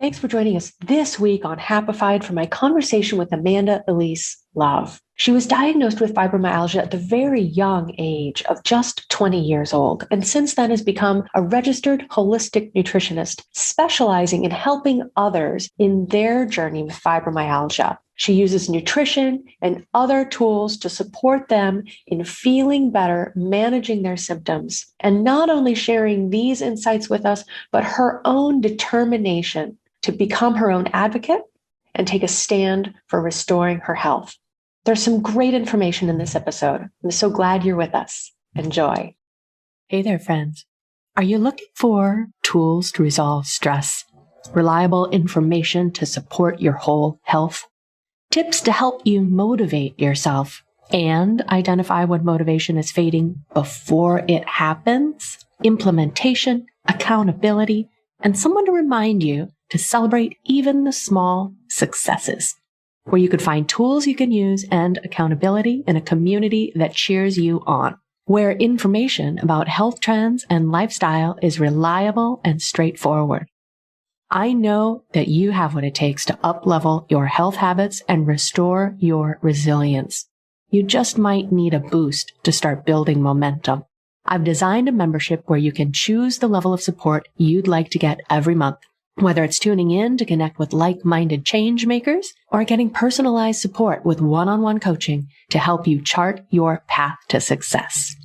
Thanks for joining us this week on Happified for my conversation with Amanda Elise Love. She was diagnosed with fibromyalgia at the very young age of just 20 years old, and since then has become a registered holistic nutritionist specializing in helping others in their journey with fibromyalgia. She uses nutrition and other tools to support them in feeling better, managing their symptoms, and not only sharing these insights with us, but her own determination to become her own advocate and take a stand for restoring her health. There's some great information in this episode. I'm so glad you're with us. Enjoy. Hey there, friends. Are you looking for tools to resolve stress, reliable information to support your whole health, tips to help you motivate yourself and identify when motivation is fading before it happens, implementation, accountability, and someone to remind you to celebrate even the small successes, where you could find tools you can use and accountability in a community that cheers you on, where information about health trends and lifestyle is reliable and straightforward. I know that you have what it takes to up-level your health habits and restore your resilience. You just might need a boost to start building momentum. I've designed a membership where you can choose the level of support you'd like to get every month, whether it's tuning in to connect with like-minded change makers or getting personalized support with one-on-one coaching to help you chart your path to success.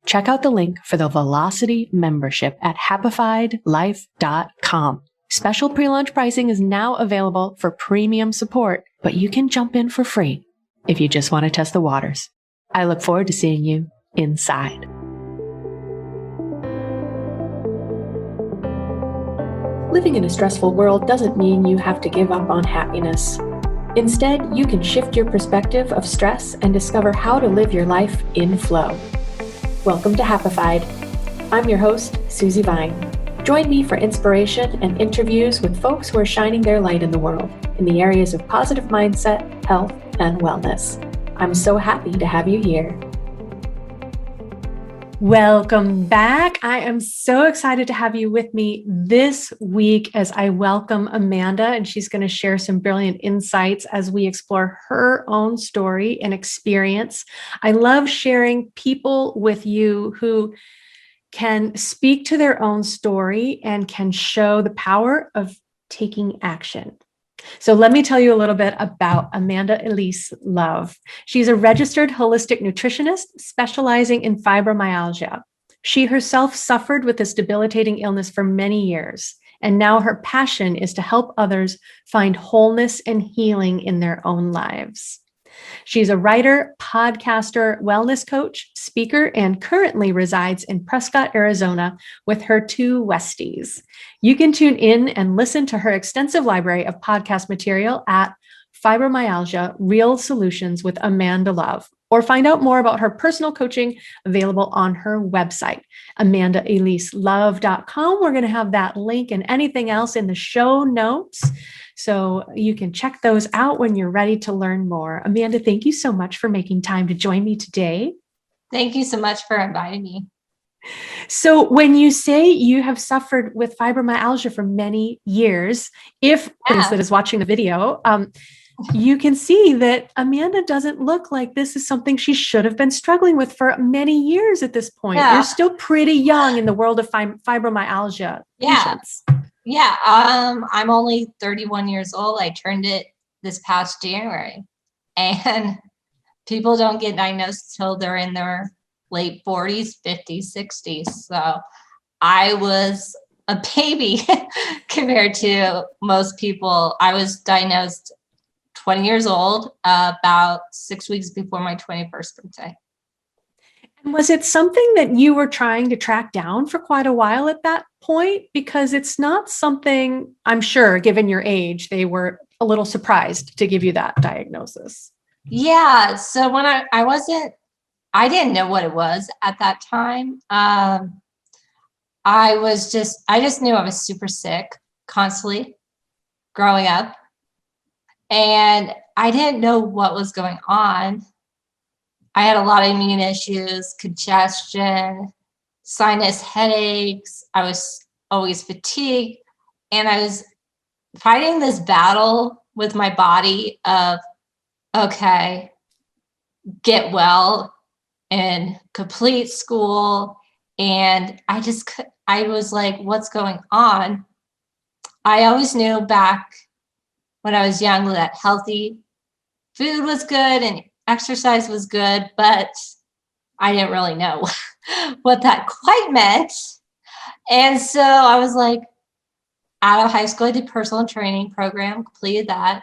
Check out the link for the Velocity membership at happifiedlife.com. Special pre-launch pricing is now available for premium support, but you can jump in for free if you just want to test the waters. I look forward to seeing you inside. Living in a stressful world doesn't mean you have to give up on happiness. Instead, you can shift your perspective of stress and discover how to live your life in flow. Welcome to Happified. I'm your host, Susie Vine. Join me for inspiration and interviews with folks who are shining their light in the world in the areas of positive mindset, health, and wellness. I'm so happy to have you here. Welcome back. I am so excited to have you with me this week as I welcome Amanda, and she's going to share some brilliant insights as we explore her own story and experience. I love sharing people with you who can speak to their own story and can show the power of taking action. So let me tell you a little bit about Amanda Elise Love. She's a registered holistic nutritionist specializing in fibromyalgia. She herself suffered with this debilitating illness for many years, and now her passion is to help others find wholeness and healing in their own lives. She's a writer, podcaster, wellness coach, speaker, and currently resides in Prescott, Arizona with her two Westies. You can tune in and listen to her extensive library of podcast material at Fibromyalgia Real Solutions with Amanda Love, or find out more about her personal coaching available on her website, AmandaEliseLove.com. We're going to have that link and anything else in the show notes, so you can check those out when you're ready to learn more. Amanda, thank you so much for making time to join me today. Thank you so much for inviting me. So when you say you have suffered with fibromyalgia for many years, if Elise that is watching the video, you can see that Amanda doesn't look like this is something she should have been struggling with for many years at this point. Yeah. You're still pretty young in the world of fibromyalgia patients. Yeah. I'm only 31 years old. I turned it this past January, and people don't get diagnosed till they're in their late 40s, 50s, 60s. So I was a baby compared to most people. I was diagnosed 20 years old, about 6 weeks before my 21st birthday. And was it something that you were trying to track down for quite a while at that point? Because it's not something, I'm sure, given your age, they were a little surprised to give you that diagnosis. Yeah. So when I didn't know what it was at that time. I just knew I was super sick constantly growing up. And I didn't know what was going on. I had a lot of immune issues, congestion, sinus headaches. I was always fatigued, and I was fighting this battle with my body of, okay, get well and complete school. And I was like, what's going on? I always knew back when I was young that healthy food was good and exercise was good, but I didn't really know what that quite meant. And so I was like, out of high school, I did personal training program, completed that.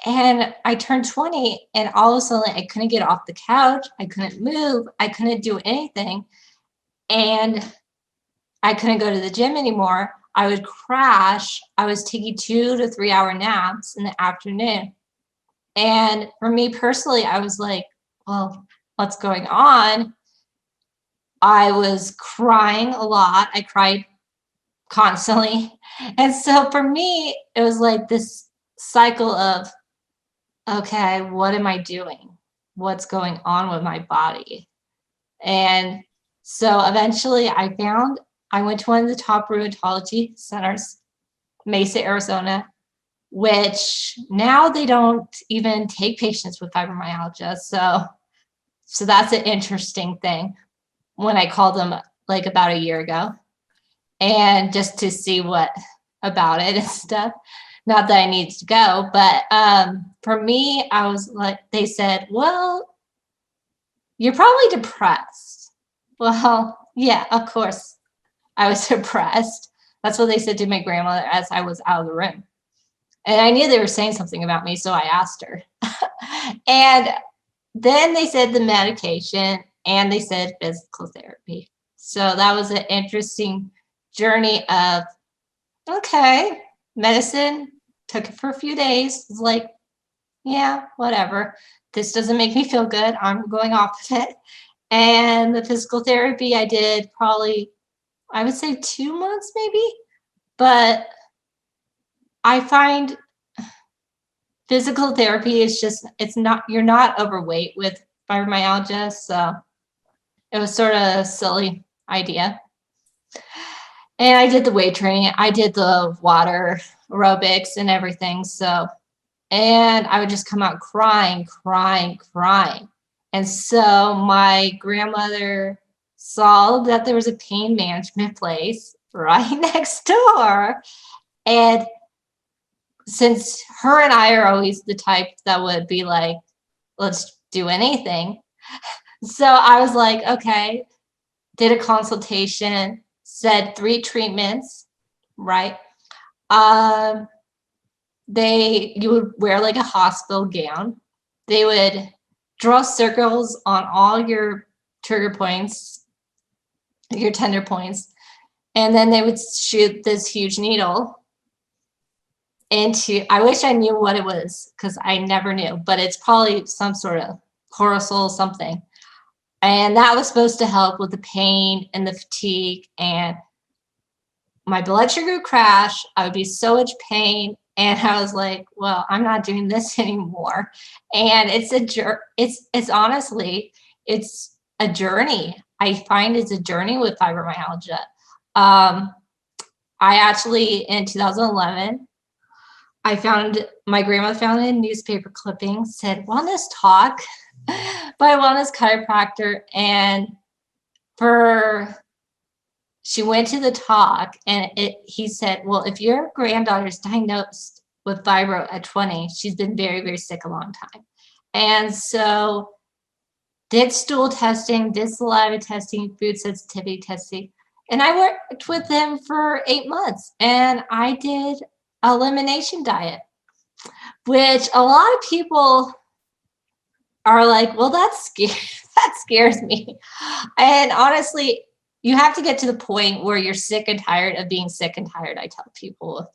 And I turned 20 and all of a sudden I couldn't get off the couch. I couldn't move. I couldn't do anything. And I couldn't go to the gym anymore. I would crash. I was taking 2 to 3 hour naps in the afternoon. And for me personally, I was like, well, what's going on? I was crying a lot. I cried constantly. And so for me, it was like this cycle of, okay, what am I doing? What's going on with my body? And so eventually I went to one of the top rheumatology centers, Mesa, Arizona, which now they don't even take patients with fibromyalgia. So that's an interesting thing when I called them like about a year ago and just to see what about it and stuff. Not that I need to go, but for me, I was like, they said, well, you're probably depressed. Well, yeah, of course I was depressed. That's what they said to my grandmother as I was out of the room. And I knew they were saying something about me, so I asked her. And then they said the medication and they said physical therapy. So that was an interesting journey of, okay, medicine, took it for a few days. It's like, yeah, whatever. This doesn't make me feel good. I'm going off of it. And the physical therapy I did probably, I would say 2 months maybe. But I find physical therapy is just, you're not overweight with fibromyalgia. So it was sort of a silly idea. And I did the weight training. I did the water aerobics and everything. So, and I would just come out crying. And so my grandmother saw that there was a pain management place right next door. And since her and I are always the type that would be like, let's do anything. So I was like, okay, did a consultation, said 3 treatments, right? You would wear like a hospital gown. They would draw circles on all your trigger points, your tender points, and then they would shoot this huge needle into, I wish I knew what it was because I never knew, but it's probably some sort of cortisol something. And that was supposed to help with the pain and the fatigue. And my blood sugar would crash. I would be so much pain. And I was like, well, I'm not doing this anymore. And it's honestly, it's a journey. I find it's a journey with fibromyalgia. I actually, in 2011, my grandma found a newspaper clipping, said wellness talk by a wellness chiropractor. And she went to the talk and he said, well, if your granddaughter is diagnosed with fibro at 20, she's been very, very sick a long time. And so did stool testing, did saliva testing, food sensitivity testing. And I worked with him for 8 months and I did elimination diet, which a lot of people are like, well, that scares me. And honestly, you have to get to the point where you're sick and tired of being sick and tired. I tell people,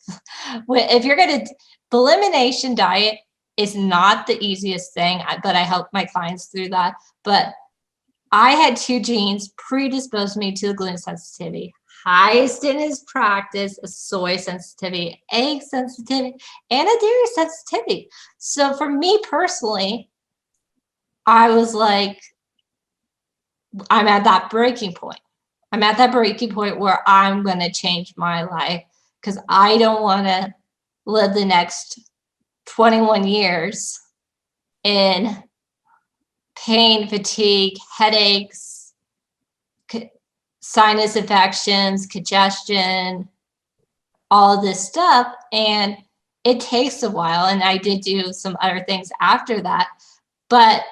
if you're the elimination diet is not the easiest thing, but I help my clients through that. But I had 2 genes predisposed me to the gluten sensitivity. Highest in his practice, a soy sensitivity, egg sensitivity, and a dairy sensitivity. So for me personally, I was like, I'm at that breaking point. I'm at that breaking point where I'm going to change my life because I don't want to live the next 21 years in pain, fatigue, headaches, sinus infections, congestion, all this stuff. And it takes a while. And I did do some other things after that. But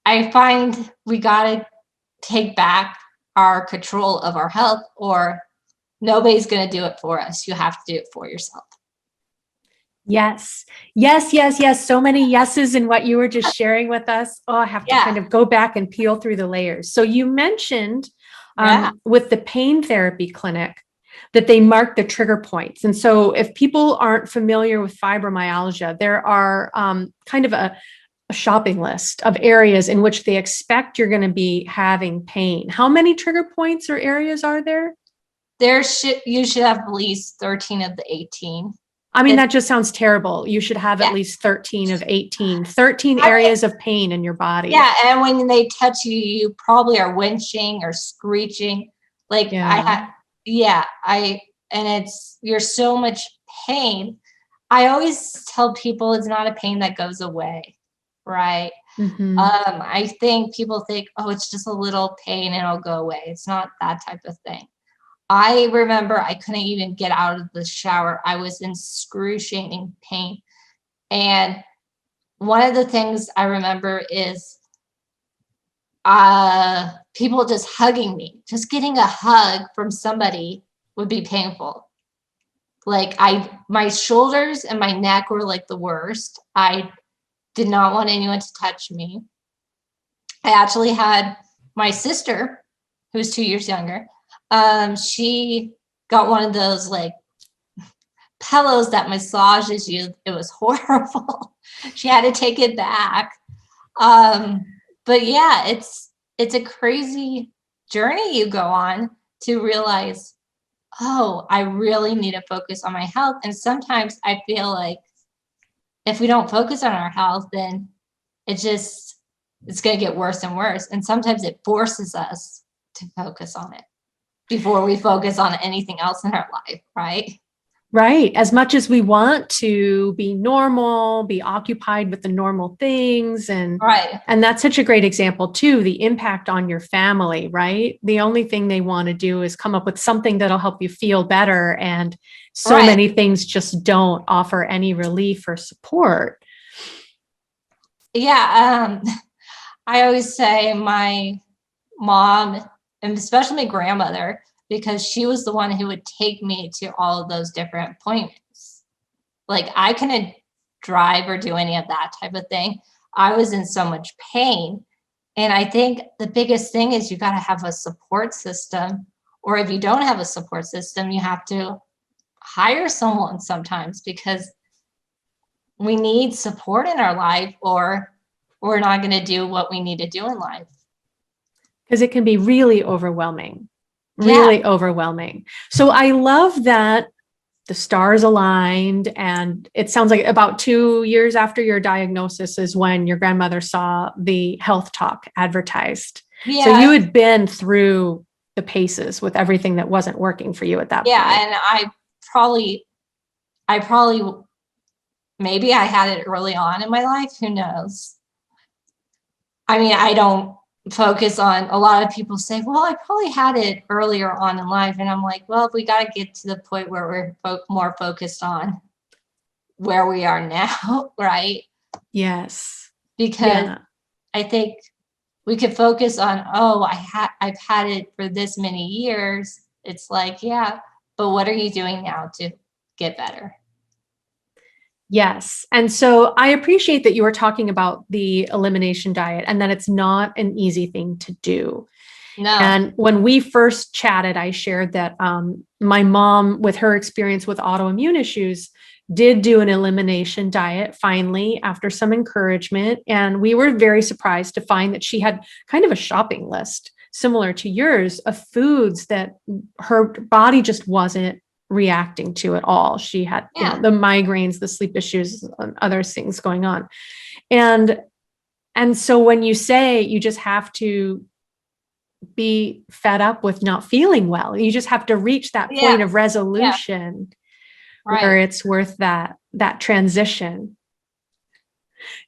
I find we got to take back our control of our health, or nobody's going to do it for us. You have to do it for yourself. Yes. Yes, yes, yes. So many yeses in what you were just sharing with us. Oh, I have to kind of go back and peel through the layers. So you mentioned with the pain therapy clinic that they mark the trigger points. And so if people aren't familiar with fibromyalgia, there are kind of a shopping list of areas in which they expect you're going to be having pain. How many trigger points or areas are there? You should have at least 13 of the 18. I mean, that just sounds terrible. You should have at least 13 of 18, 13 areas of pain in your body. Yeah. And when they touch you, you probably are winching or screeching. Like and you're so much pain. I always tell people it's not a pain that goes away. Right. Mm-hmm. I think people think, oh, it's just a little pain and it'll go away. It's not that type of thing. I remember I couldn't even get out of the shower. I was in excruciating pain. And one of the things I remember is people just hugging me. Just getting a hug from somebody would be painful. Like my shoulders and my neck were like the worst. I did not want anyone to touch me. I actually had my sister, who's 2 years younger. She got one of those like pillows that massages you. It was horrible. She had to take it back. But yeah, it's a crazy journey you go on to realize, oh, I really need to focus on my health. And sometimes I feel like if we don't focus on our health, then it's going to get worse and worse. And sometimes it forces us to focus on it before we focus on anything else in our life, right? Right. As much as we want to be normal, be occupied with the normal things. And that's such a great example too, the impact on your family, right? The only thing they want to do is come up with something that'll help you feel better. And so many things just don't offer any relief or support. Yeah. I always say my mom, and especially my grandmother, because she was the one who would take me to all of those different appointments. Like I couldn't drive or do any of that type of thing. I was in so much pain. And I think the biggest thing is you got to have a support system, or if you don't have a support system, you have to hire someone sometimes, because we need support in our life, or we're not going to do what we need to do in life. Because it can be really overwhelming. Really overwhelming. So I love that the stars aligned, and it sounds like about 2 years after your diagnosis is when your grandmother saw the health talk advertised. Yeah. So you had been through the paces with everything that wasn't working for you at that point. Yeah. And I probably, maybe I had it early on in my life. Who knows? I mean, I don't focus on, a lot of people say, well, I probably had it earlier on in life. And I'm like, well, we got to get to the point where we're more focused on where we are now, right? Yes. Because I think we could focus on, oh, I've had it for this many years. It's like, yeah, but what are you doing now to get better? Yes. And so I appreciate that you were talking about the elimination diet and that it's not an easy thing to do. No. And when we first chatted, I shared that my mom, with her experience with autoimmune issues, did do an elimination diet finally after some encouragement. And we were very surprised to find that she had kind of a shopping list similar to yours of foods that her body just wasn't reacting to at all. She had the migraines, the sleep issues, and other things going on. And so when you say you just have to be fed up with not feeling well, you just have to reach that point of resolution where it's worth that transition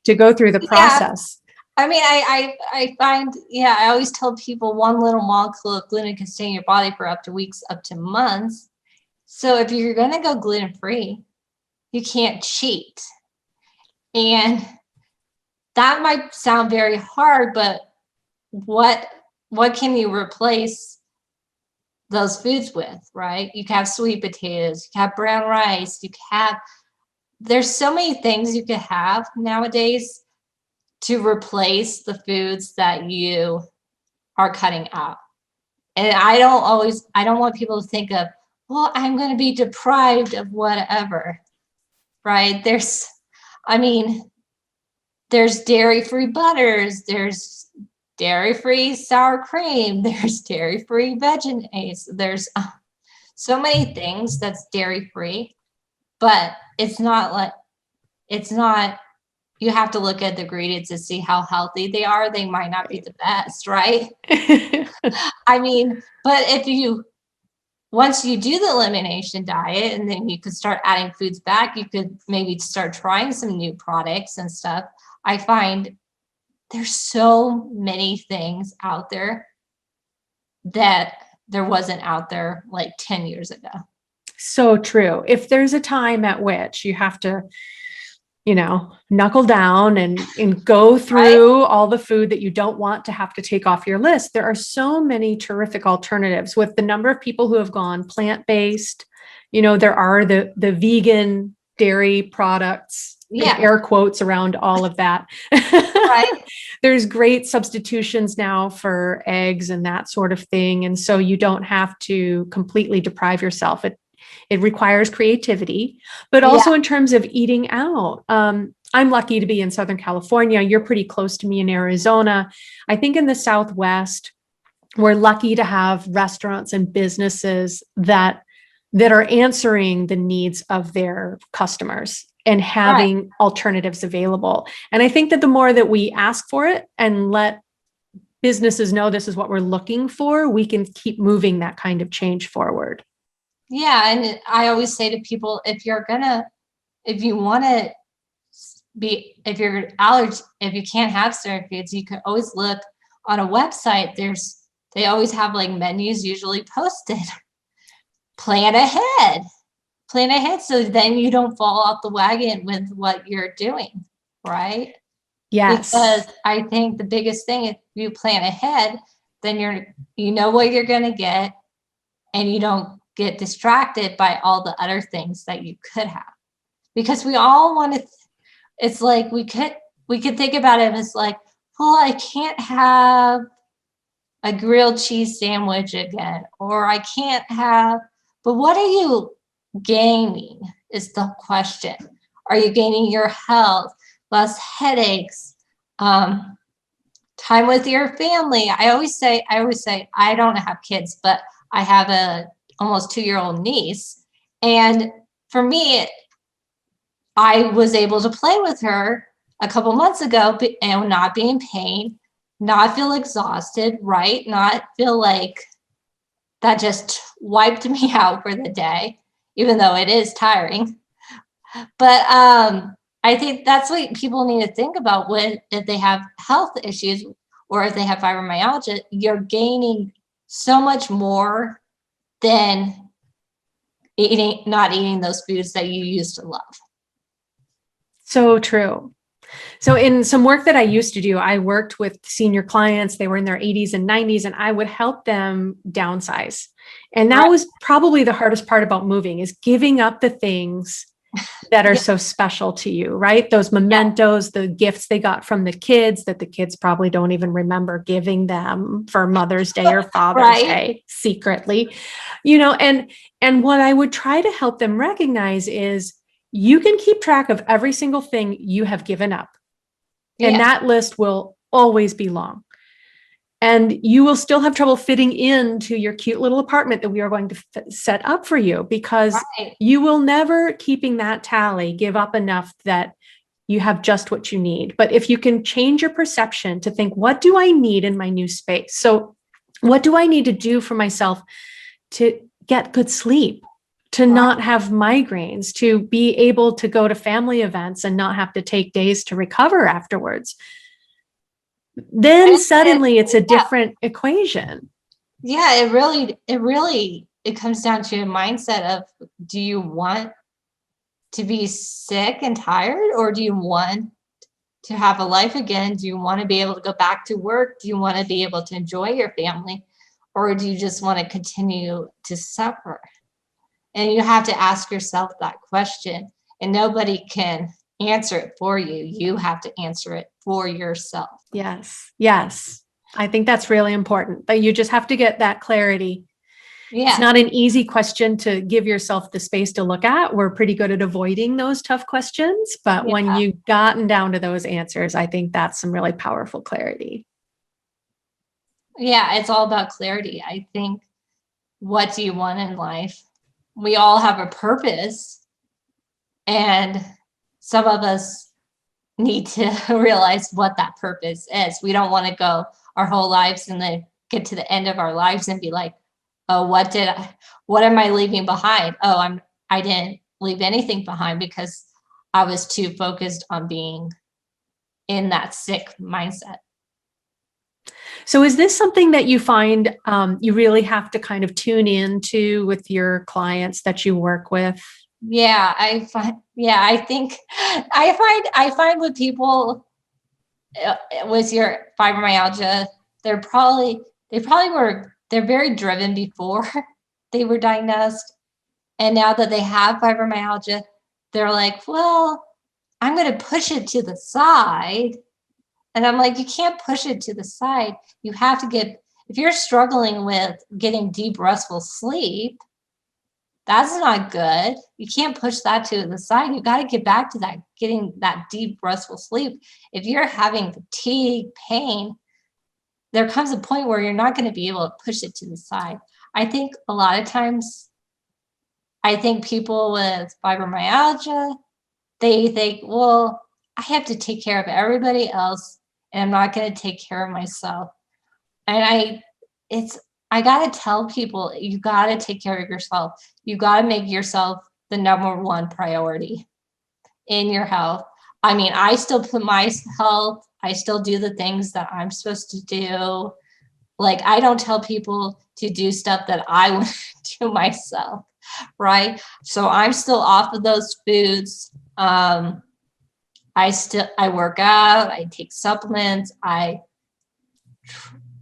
to go through the process. I mean, I find, I always tell people one little molecule of gluten can stay in your body for up to weeks, up to months. So if you're going to go gluten-free, you can't cheat. And that might sound very hard, but what can you replace those foods with, right? You can have sweet potatoes, you can have brown rice, there's so many things you could have nowadays to replace the foods that you are cutting out. And I don't want people to think of, well, I'm going to be deprived of whatever, right? There's dairy-free butters, there's dairy-free sour cream, there's dairy-free Vegenaise, there's so many things that's dairy-free, but it's not, you have to look at the ingredients to see how healthy they are. They might not be the best, right? But once you do the elimination diet, and then you could start adding foods back, you could maybe start trying some new products and stuff. I find there's so many things out there that there wasn't out there like 10 years ago. So true. If there's a time at which you have to, knuckle down and go through all the food that you don't want to have to take off your list, there are so many terrific alternatives with the number of people who have gone plant-based. There are the vegan dairy products, air quotes around all of that. Right. There's great substitutions now for eggs and that sort of thing. And so you don't have to completely deprive yourself. It requires creativity, but also in terms of eating out. I'm lucky to be in Southern California. You're pretty close to me in Arizona. I think in the Southwest, we're lucky to have restaurants and businesses that are answering the needs of their customers and having alternatives available. And I think that the more that we ask for it and let businesses know this is what we're looking for, we can keep moving that kind of change forward. Yeah. And I always say to people, if you're allergic, if you can't have certain foods, you can always look on a website. They always have like menus usually posted. Plan ahead. So then you don't fall off the wagon with what you're doing, right? Yes. Because I think the biggest thing, if you plan ahead, then you know what you're going to get, and you don't get distracted by all the other things that you could have. Because we all want to, it's like we could think about it as like, well, I can't have a grilled cheese sandwich again, or I can't have, but what are you gaining is the question. Are you gaining your health, less headaches, time with your family? I always say, I don't have kids, but I have a almost 2-year-old niece. And for me, I was able to play with her a couple months ago and not be in pain, not feel exhausted, right? Not feel like that just wiped me out for the day, even though it is tiring. But I think that's what people need to think about if they have health issues or if they have fibromyalgia. You're gaining so much more than not eating those foods that you used to love. So true. So in some work that I used to do, I worked with senior clients. They were in their 80s and 90s, and I would help them downsize. And that was probably the hardest part about moving, is giving up the things that are so special to you, right? Those mementos, the gifts they got from the kids that the kids probably don't even remember giving them for Mother's Day or Father's Day secretly, and what I would try to help them recognize is you can keep track of every single thing you have given up. And that list will always be long. And you will still have trouble fitting into your cute little apartment that we are going to set up for you, because you will never, keeping that tally, give up enough that you have just what you need. But if you can change your perception to think, what do I need in my new space? So what do I need to do for myself to get good sleep, to not have migraines, to be able to go to family events and not have to take days to recover afterwards. Then suddenly it's a different equation. Yeah, it comes down to a mindset of, do you want to be sick and tired, or do you want to have a life again? Do you want to be able to go back to work? Do you want to be able to enjoy your family? Or do you just want to continue to suffer? And you have to ask yourself that question, and nobody can answer it for you. You have to answer it for yourself. Yes. Yes. I think that's really important, that you just have to get that clarity. Yeah. It's not an easy question to give yourself the space to look at. We're pretty good at avoiding those tough questions, but when you've gotten down to those answers, I think that's some really powerful clarity. Yeah, it's all about clarity. I think, what do you want in life? We all have a purpose, and some of us need to realize what that purpose is. We don't want to go our whole lives and then get to the end of our lives and be like, oh, what am I leaving behind? Oh, I didn't leave anything behind because I was too focused on being in that sick mindset. So is this something that you find you really have to kind of tune into with your clients that you work with? Yeah, I find with people with your fibromyalgia, they're very driven before they were diagnosed. And now that they have fibromyalgia, they're like, well, I'm going to push it to the side. And I'm like, you can't push it to the side. You have to if you're struggling with getting deep, restful sleep, that's not good. You can't push that to the side. You got to get back to that, getting that deep, restful sleep. If you're having fatigue, pain, there comes a point where you're not going to be able to push it to the side. I think a lot of times, people with fibromyalgia, they think, well, I have to take care of everybody else, and I'm not going to take care of myself. And I got to tell people, you got to take care of yourself. You got to make yourself the number one priority in your health. I mean, I still put my health, I still do the things that I'm supposed to do. Like, I don't tell people to do stuff that I want to do myself, right? So I'm still off of those foods. I work out, I take supplements, I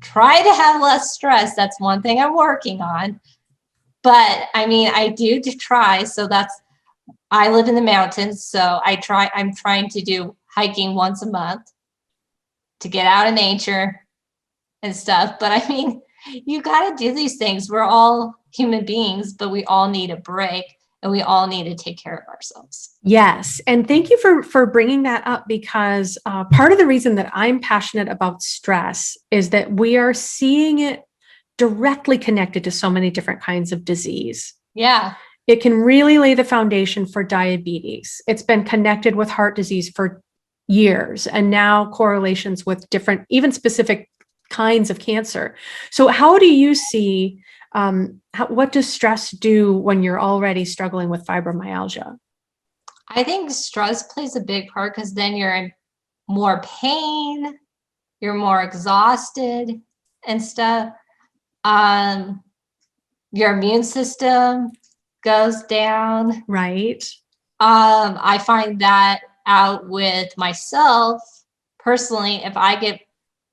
try to have less stress. That's one thing I'm working on. But I mean, I do try. So I live in the mountains. So I'm trying to do hiking once a month to get out in nature and stuff. But I mean, you got to do these things. We're all human beings, but we all need a break. And we all need to take care of ourselves. Yes. And thank you for bringing that up, because part of the reason that I'm passionate about stress is that we are seeing it directly connected to so many different kinds of disease. Yeah. It can really lay the foundation for diabetes. It's been connected with heart disease for years, and now correlations with different, even specific kinds of cancer. So how do you see what does stress do when you're already struggling with fibromyalgia? I think stress plays a big part, because then you're in more pain, you're more exhausted and stuff. Your immune system goes down. Right. I find that out with myself personally. If I get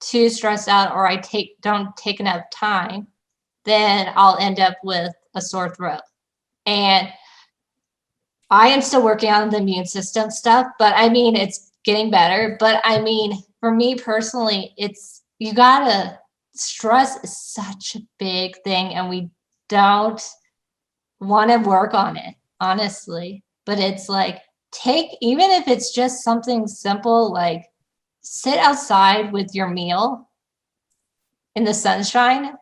too stressed out, or I don't take enough time, then I'll end up with a sore throat. And I am still working on the immune system stuff, but I mean, it's getting better. But I mean, for me personally, stress is such a big thing, and we don't want to work on it, honestly. But it's like, even if it's just something simple, like sit outside with your meal in the sunshine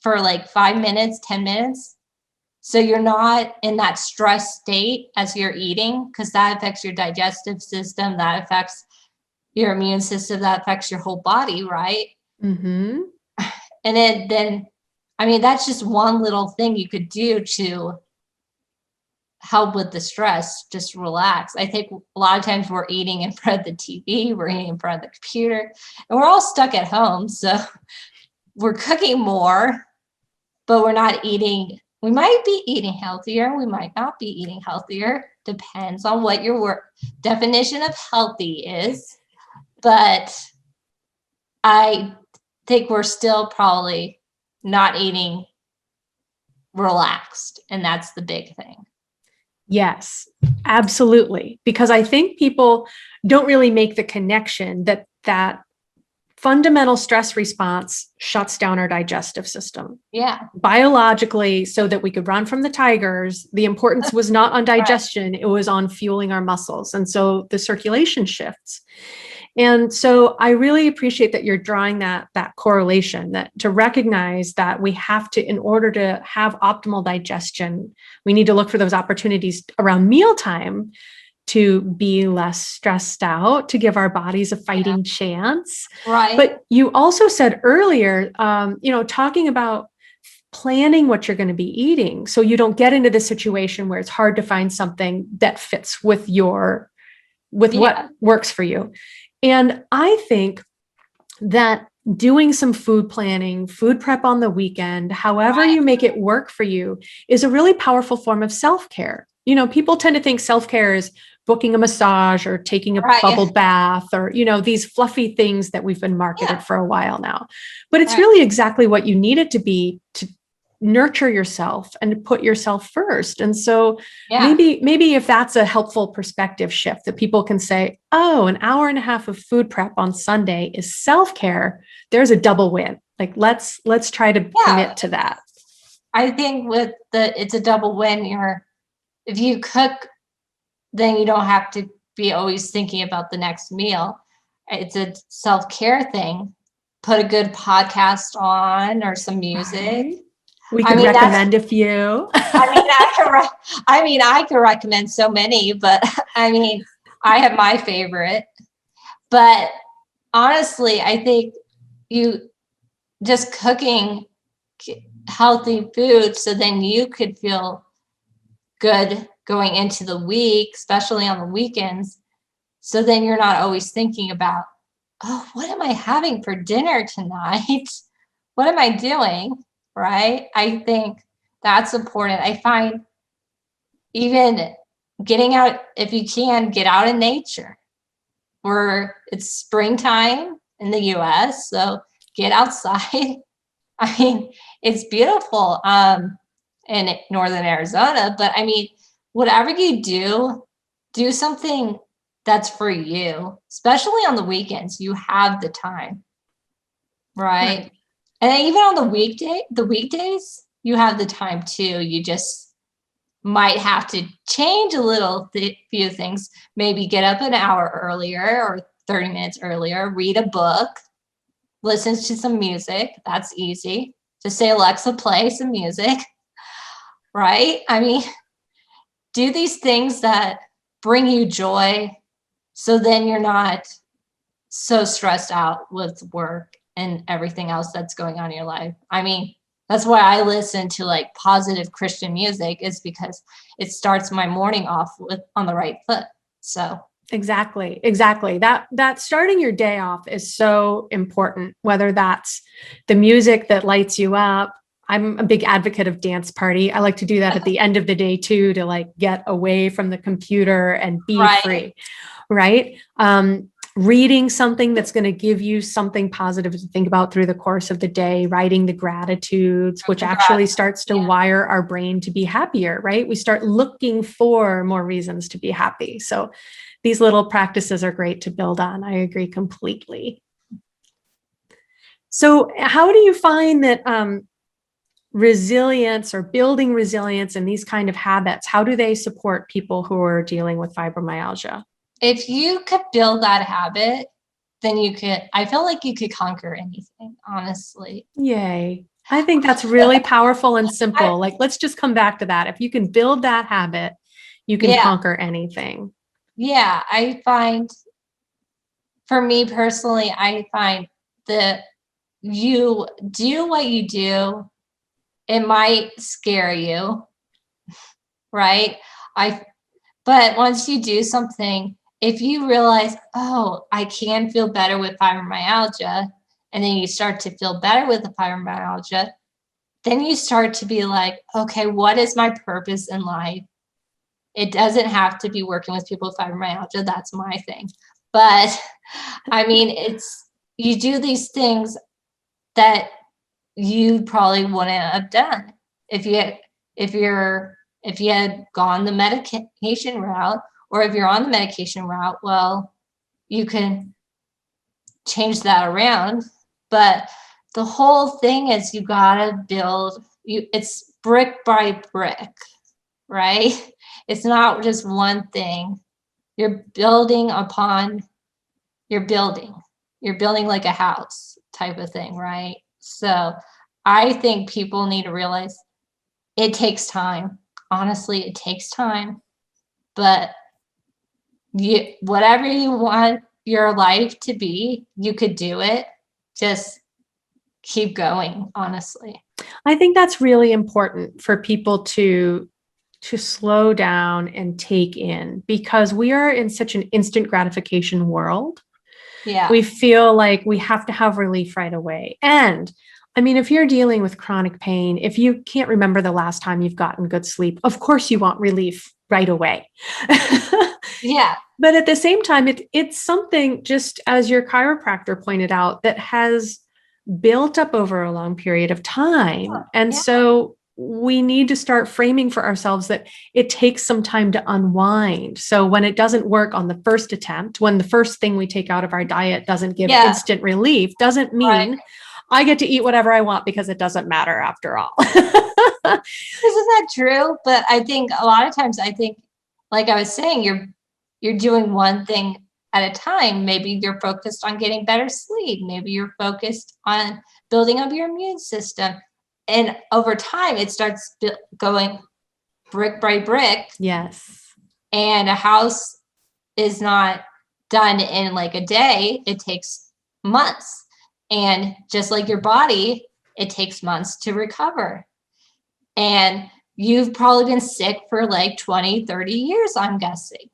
for like 5 minutes, 10 minutes. So you're not in that stress state as you're eating, because that affects your digestive system, that affects your immune system, that affects your whole body, right? Mm-hmm. And then, I mean, that's just one little thing you could do to help with the stress, just relax. I think a lot of times we're eating in front of the TV, we're eating in front of the computer, and we're all stuck at home. So we're cooking more, but we're not eating. We might be eating healthier. We might not be eating healthier. Depends on what your definition of healthy is. But I think we're still probably not eating relaxed. And that's the big thing. Yes, absolutely. Because I think people don't really make the connection that fundamental stress response shuts down our digestive system. Yeah. Biologically, so that we could run from the tigers, the importance was not on digestion, right. It was on fueling our muscles. And so the circulation shifts. And so I really appreciate that you're drawing that correlation, that to recognize that we have to, in order to have optimal digestion, we need to look for those opportunities around mealtime to be less stressed out, to give our bodies a fighting chance. Right. But you also said earlier, talking about planning what you're going to be eating, so you don't get into the situation where it's hard to find something that fits with what works for you. And I think that doing some food planning, food prep on the weekend, however you make it work for you, is a really powerful form of self-care. People tend to think self-care is booking a massage or taking a bubble bath or, these fluffy things that we've been marketed for a while now. But it's really exactly what you need it to be to nurture yourself and to put yourself first. And so maybe if that's a helpful perspective shift, that people can say, oh, an hour and a half of food prep on Sunday is self-care, there's a double win. Like, let's try to commit to that. I think it's a double win. If you cook, then you don't have to be always thinking about the next meal. It's a self-care thing. Put a good podcast on or some music. Right. We can recommend a few. I can recommend so many, but I have my favorite. But honestly, I think you just cooking healthy food so then you could feel good going into the week, especially on the weekends. So then you're not always thinking about, oh, what am I having for dinner tonight? What am I doing? Right? I think that's important. I find even getting out, if you can, get out in nature. It's springtime in the US, so get outside. It's beautiful in northern Arizona, but whatever you do something that's for you, especially on the weekends. You have the time, right? And even on the weekdays, you have the time too. You just might have to change a little few things. Maybe get up an hour earlier or 30 minutes earlier, read a book, listen to some music. That's easy. Just say, Alexa, play some music, right? Do these things that bring you joy so then you're not so stressed out with work and everything else that's going on in your life. That's why I listen to positive Christian music, is because it starts my morning off on the right foot. So Exactly. That starting your day off is so important, whether that's the music that lights you up. I'm a big advocate of dance party. I like to do that at the end of the day too, to get away from the computer and be free. Right. Reading something that's going to give you something positive to think about through the course of the day, writing the gratitudes, which actually starts to wire our brain to be happier, right? We start looking for more reasons to be happy. So these little practices are great to build on. I agree completely. So how do you find that resilience or building resilience and these kind of habits, how do they support people who are dealing with fibromyalgia? If you could build that habit, then I feel like you could conquer anything, honestly. Yay. I think that's really powerful and simple. Let's just come back to that. If you can build that habit, you can conquer anything. Yeah. I find, for me personally, I find that you do what you do, it might scare you, right? But once you do something, if you realize, oh, I can feel better with fibromyalgia, and then you start to feel better with the fibromyalgia, then you start to be like, okay, what is my purpose in life? It doesn't have to be working with people with fibromyalgia. That's my thing. But I mean, you do these things that you probably wouldn't have done if you had gone the medication route, or if you're on the medication route. Well, you can change that around, but the whole thing is you gotta build. It's brick by brick, right? It's not just one thing. You're building upon. You're building like a house type of thing, right? So I think people need to realize it takes time. Honestly, it takes time, but whatever you want your life to be, you could do it. Just keep going, honestly. I think that's really important for people to slow down and take in, because we are in such an instant gratification world. Yeah. We feel like we have to have relief right away. And I mean, if you're dealing with chronic pain, if you can't remember the last time you've gotten good sleep, of course you want relief right away. Yeah. But at the same time, it's something, just as your chiropractor pointed out, that has built up over a long period of time. And so we need to start framing for ourselves that it takes some time to unwind. So when it doesn't work on the first attempt, when the first thing we take out of our diet doesn't give instant relief, doesn't mean I get to eat whatever I want, because it doesn't matter after all. Isn't that true? But I think a lot of times, like I was saying, you're doing one thing at a time. Maybe you're focused on getting better sleep. Maybe you're focused on building up your immune system. And over time, it starts going brick by brick. Yes. And a house is not done in like a day. It takes months. And just like your body, it takes months to recover. And you've probably been sick for like 20, 30 years, I'm guessing.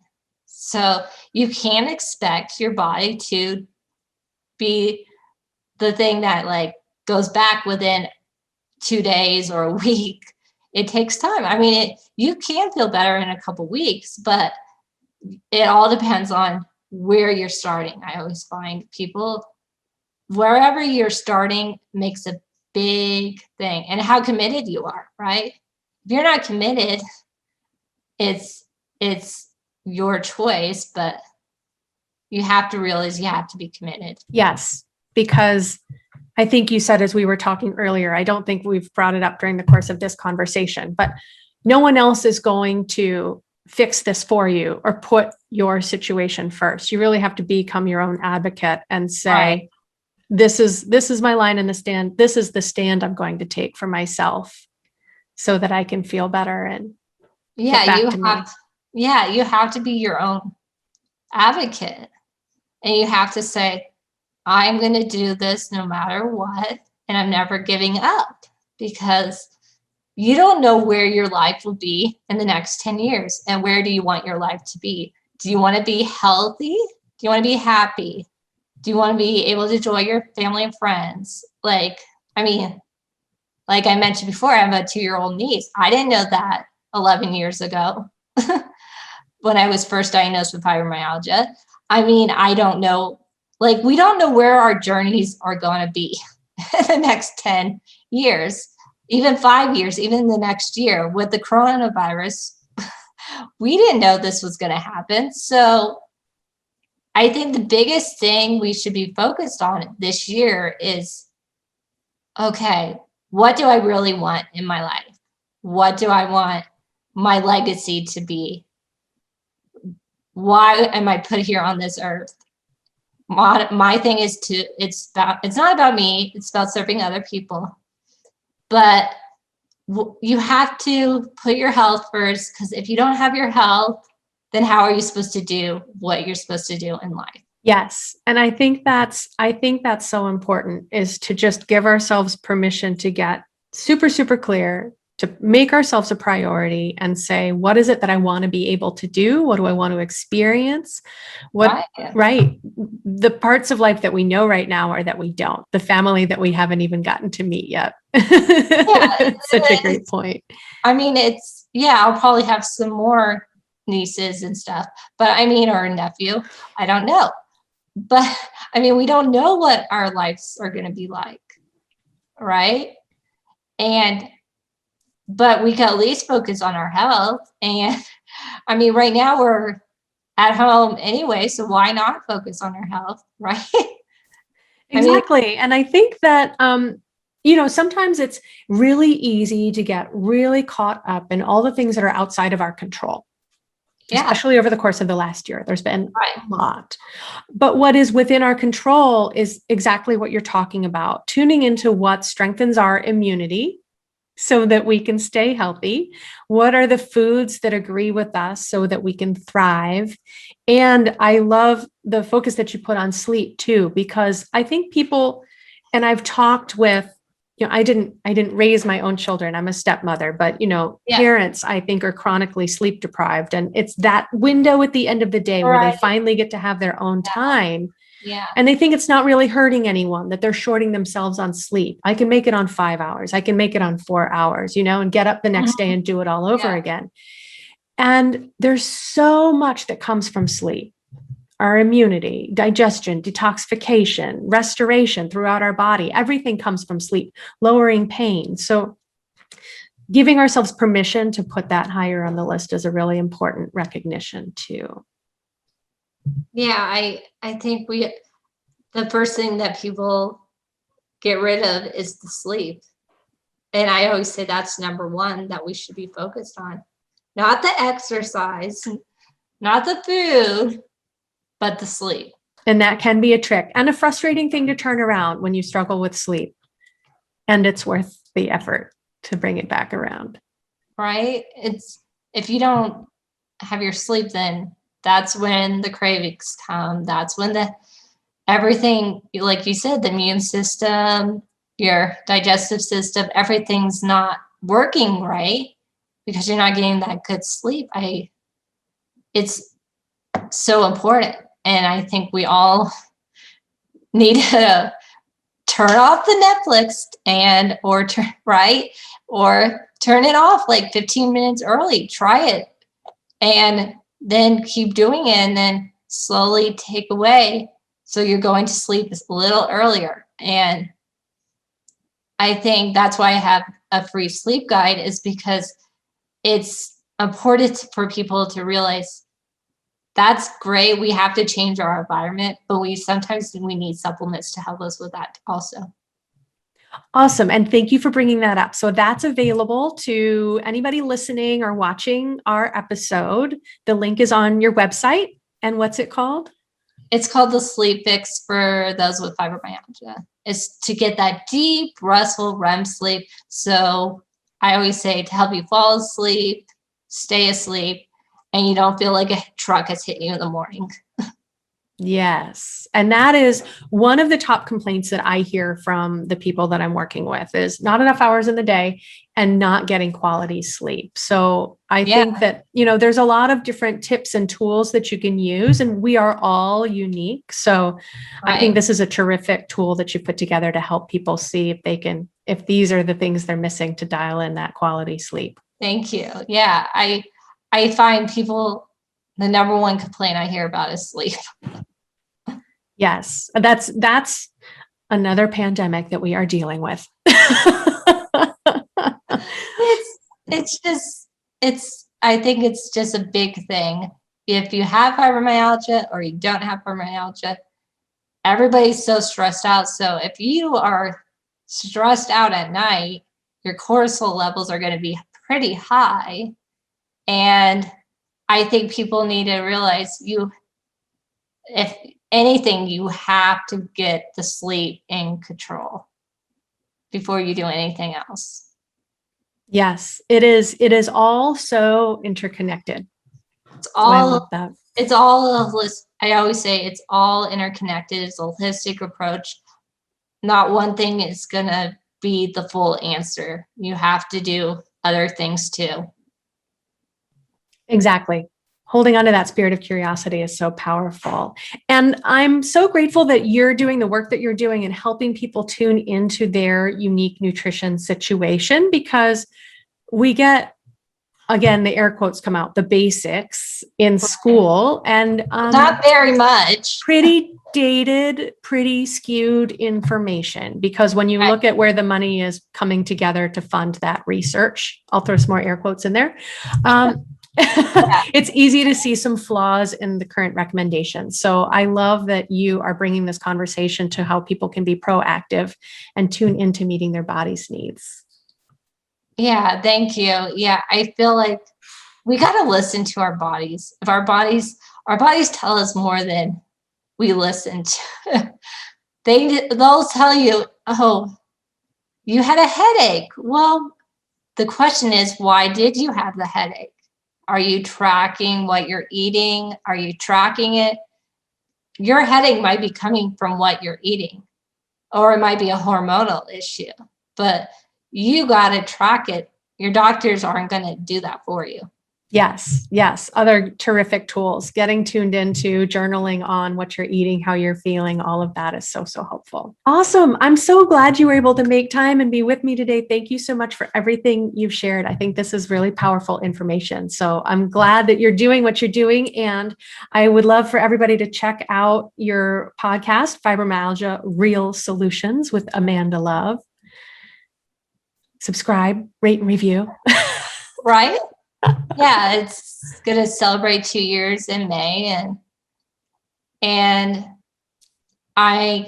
So you can't expect your body to be the thing that like goes back within 2 days or a week. It takes time. I mean, you can feel better in a couple weeks, but it all depends on where you're starting. I always find people, wherever you're starting makes a big thing, and how committed you are, right? If you're not committed, it's your choice, but you have to realize you have to be committed. Yes, because I think you said, as we were talking earlier, I don't think we've brought it up during the course of this conversation, but no one else is going to fix this for you or put your situation first. You really have to become your own advocate and say, this is my line in the stand. This is the stand I'm going to take for myself so that I can feel better. And you have to be your own advocate, and you have to say, I'm going to do this no matter what, and I'm never giving up, because you don't know where your life will be in the next 10 years. And where do you want your life to be? Do you want to be healthy? Do you want to be happy? Do you want to be able to enjoy your family and friends? Like I mentioned before, I have a 2-year-old niece. I didn't know that 11 years ago when I was first diagnosed with fibromyalgia. I mean, I don't know, like, we don't know where our journeys are going to be in the next 10 years, even 5 years, even the next year. With the coronavirus, we didn't know this was going to happen. So I think the biggest thing we should be focused on this year is, okay, what do I really want in my life? What do I want my legacy to be? Why am I put here on this earth? My thing is it's not about me. It's about serving other people. But you have to put your health first, because if you don't have your health, then how are you supposed to do what you're supposed to do in life? Yes. And I think that's so important, is to just give ourselves permission to get super, super clear, to make ourselves a priority and say, what is it that I want to be able to do? What do I want to experience? Right. The parts of life that we know right now are that we don't. The family that we haven't even gotten to meet yet. It's such a great point. I mean, I'll probably have some more nieces and stuff, but or a nephew. I don't know. But we don't know what our lives are going to be like. Right. But we can at least focus on our health. And right now we're at home anyway, so why not focus on our health, right? Exactly. And I think that, sometimes it's really easy to get really caught up in all the things that are outside of our control. Yeah. Especially over the course of the last year, there's been a lot. But what is within our control is exactly what you're talking about, tuning into what strengthens our immunity so that we can stay healthy. What are the foods that agree with us so that we can thrive? And I love the focus that you put on sleep too, because I think people, and I've talked with, I didn't raise my own children. I'm a stepmother, but parents, I think, are chronically sleep deprived. And it's that window at the end of the day where they finally get to have their own time. Yeah. And they think it's not really hurting anyone, that they're shorting themselves on sleep. I can make it on 5 hours. I can make it on 4 hours, and get up the next day and do it all over again. And there's so much that comes from sleep. Our immunity, digestion, detoxification, restoration throughout our body, everything comes from sleep, lowering pain. So giving ourselves permission to put that higher on the list is a really important recognition too. Yeah, I think the first thing that people get rid of is the sleep. And I always say that's number one that we should be focused on. Not the exercise, not the food, but the sleep. And that can be a trick and a frustrating thing to turn around when you struggle with sleep. And it's worth the effort to bring it back around. Right? If you don't have your sleep, then that's when the cravings come. That's when everything, like you said, the immune system, your digestive system, everything's not working right because you're not getting that good sleep. It's so important. And I think we all need to turn off the Netflix or turn it off like 15 minutes early. Try it. And then keep doing it and then slowly take away. So you're going to sleep a little earlier. And I think that's why I have a free sleep guide, is because it's important for people to realize that's great. We have to change our environment, but sometimes we need supplements to help us with that also. Awesome. And thank you for bringing that up. So that's available to anybody listening or watching our episode. The link is on your website. And what's it called? It's called the Sleep Fix for those with fibromyalgia. It's to get that deep, restful REM sleep. So I always say to help you fall asleep, stay asleep, and you don't feel like a truck has hit you in the morning. Yes. And that is one of the top complaints that I hear from the people that I'm working with, is not enough hours in the day and not getting quality sleep. So I think that, there's a lot of different tips and tools that you can use, and we are all unique. So I think this is a terrific tool that you put together to help people see if these are the things they're missing to dial in that quality sleep. Thank you. Yeah. I find people, the number one complaint I hear about is sleep. Yes, that's another pandemic that we are dealing with. I think it's just a big thing. If you have fibromyalgia or you don't have fibromyalgia, everybody's so stressed out. So if you are stressed out at night, your cortisol levels are going to be pretty high. And I think people need to realize if anything, you have to get the sleep in control before you do anything else. Yes, it is. It is all so interconnected. I always say it's all interconnected. It's a holistic approach. Not one thing is going to be the full answer. You have to do other things too. Exactly. Holding on to that spirit of curiosity is so powerful. And I'm so grateful that you're doing the work that you're doing and helping people tune into their unique nutrition situation, because we get, again, the air quotes come out, the basics in school, and not very much. Pretty dated, pretty skewed information, because when you look at where the money is coming together to fund that research, I'll throw some more air quotes in there. It's easy to see some flaws in the current recommendations. So I love that you are bringing this conversation to how people can be proactive and tune into meeting their body's needs. Yeah, thank you. Yeah, I feel like we got to listen to our bodies. If our bodies tell us more than we listen to. They'll tell you, oh, you had a headache. Well, the question is, why did you have the headache? Are you tracking what you're eating? Are you tracking it? Your headache might be coming from what you're eating, or it might be a hormonal issue, but you got to track it. Your doctors aren't going to do that for you. Yes. Other terrific tools, getting tuned into journaling on what you're eating, how you're feeling, all of that is so helpful. Awesome. I'm so glad you were able to make time and be with me today. Thank you so much for everything you've shared. I think this is really powerful information. So I'm glad that you're doing what you're doing. And I would love for everybody to check out your podcast, Fibromyalgia Real Solutions with Amanda Love. Subscribe, rate, and review. Right? Yeah, it's going to celebrate 2 years in May, and I'm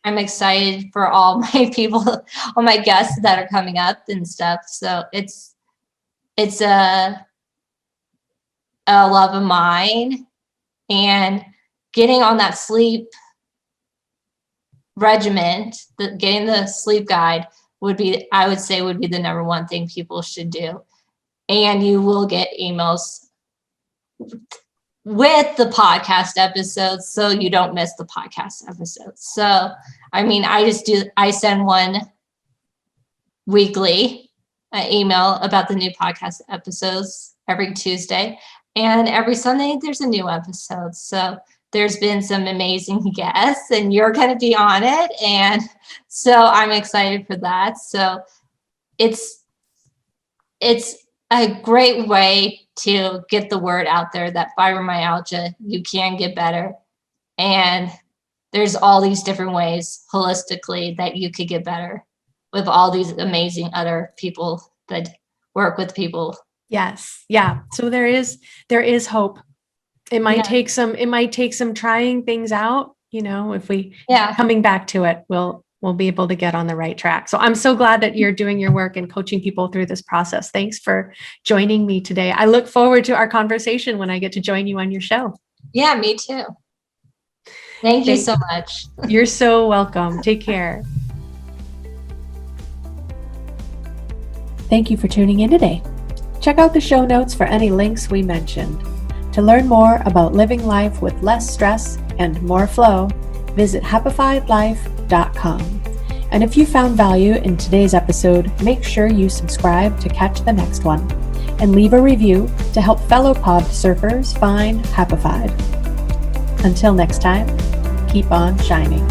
excited for all my people, all my guests that are coming up and stuff. So it's a love of mine, and getting on that sleep regimen, getting the sleep guide I would say would be the number one thing people should do. And you will get emails with the podcast episodes, so you don't miss the podcast episodes. So, I mean, I send one weekly email about the new podcast episodes every Tuesday, and every Sunday there's a new episode. So there's been some amazing guests, and you're going to be on it. And so I'm excited for that. So it's a great way to get the word out there that fibromyalgia, you can get better. And there's all these different ways holistically that you could get better with all these amazing other people that work with people. Yes. Yeah. So there is hope. It might take some trying things out, if we coming back to it, we'll be able to get on the right track. So I'm so glad that you're doing your work and coaching people through this process. Thanks for joining me today. I look forward to our conversation when I get to join you on your show. Yeah, me too. Thank you so much. You're so welcome. Take care. Thank you for tuning in today. Check out the show notes for any links we mentioned. To learn more about living life with less stress and more flow, visit happifydlife.com. And if you found value in today's episode, make sure you subscribe to catch the next one and leave a review to help fellow pod surfers find Happified. Until next time, keep on shining.